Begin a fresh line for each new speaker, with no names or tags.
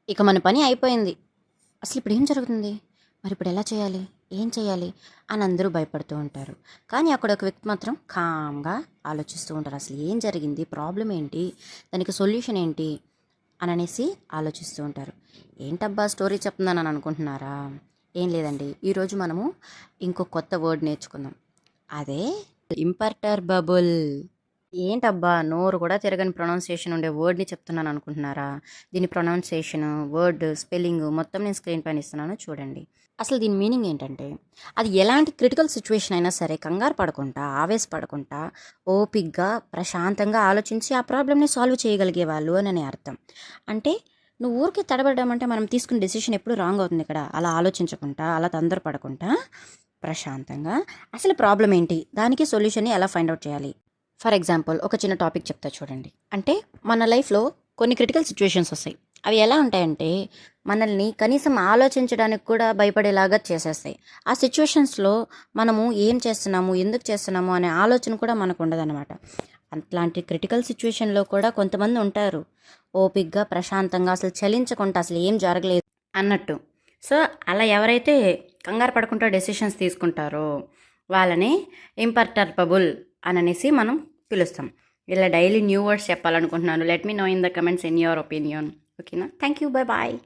ఇక మన పని అయిపోయింది. అసలు ఇప్పుడు ఏం జరుగుతుంది? మరి ఇప్పుడు ఎలా చేయాలి? ఏం చేయాలి? అని అందరూ భయపడుతూ ఉంటారు. కానీ అక్కడ ఒక వ్యక్తి మాత్రం కామ్‌గా ఆలోచిస్తూ ఉంటారు. అసలు ఏం జరిగింది? ప్రాబ్లమ్ ఏంటి? దానికి సొల్యూషన్ ఏంటి? అననేసి ఆలోచిస్తూ ఉంటారు. ఏంటబ్బా స్టోరీ చెప్తున్నానని అనుకుంటున్నారా? ఏం లేదండి. ఈరోజు మనము ఇంకో కొత్త వర్డ్ నేర్చుకుందాం. అదే ఇంపర్టర్బబుల్. ఏంటబ్బా నోరు కూడా తిరగని ప్రొనౌన్సియేషన్ ఉండే వర్డ్ని చెప్తున్నాను అనుకుంటున్నారా? దీని ప్రొనౌన్సియేషన్, వర్డ్, స్పెల్లింగ్ మొత్తం నేను స్క్రీన్ పైన ఇస్తున్నాను చూడండి. అసలు దీని మీనింగ్ ఏంటంటే, అది ఎలాంటి క్రిటికల్ సిచ్యువేషన్ అయినా సరే కంగారు పడకుండా, ఆవేశపడకుండా, ఓపిగ్గా, ప్రశాంతంగా ఆలోచించి ఆ ప్రాబ్లమ్ని సాల్వ్ చేయగలిగే వాళ్ళు అని అర్థం. అంటే నువ్వు ఊరికే తడబడ్డామంటే మనం తీసుకున్న డెసిషన్ ఎప్పుడు రాంగ్ అవుతుంది ఇక్కడ. అలా ఆలోచించకుండా, అలా తొందరపడకుండా, ప్రశాంతంగా అసలు ప్రాబ్లం ఏంటి? దానికి సొల్యూషన్ని ఎలా ఫైండ్ అవుట్ చేయాలి? ఫర్ ఎగ్జాంపుల్ ఒక చిన్న టాపిక్ చెప్తా చూడండి. అంటే మన లైఫ్లో కొన్ని క్రిటికల్ సిచ్యువేషన్స్ వస్తాయి. అవి ఎలా ఉంటాయంటే మనల్ని కనీసం ఆలోచించడానికి కూడా భయపడేలాగా చేసేస్తాయి. ఆ సిచ్యువేషన్స్లో మనము ఏం చేస్తున్నాము, ఎందుకు చేస్తున్నాము అనే ఆలోచన కూడా మనకు ఉండదన్నమాట. అట్లాంటి క్రిటికల్ సిచ్యువేషన్లో కూడా కొంతమంది ఉంటారు ఓపిక్గా, ప్రశాంతంగా, అసలు చలించకుండా అసలు ఏం జరగలేదు అన్నట్టు. సో అలా ఎవరైతే కంగారు పడకుండా డెసిషన్స్ తీసుకుంటారో వాళ్ళని ఇంపర్టర్బుల్ అననేసి మనం పిలుస్తాం. ఇలా డైలీ న్యూ వర్డ్స్ చెప్పాలనుకుంటున్నాను. Let me know in the comments in your opinion. ఓకేనా? Thank you. Bye bye.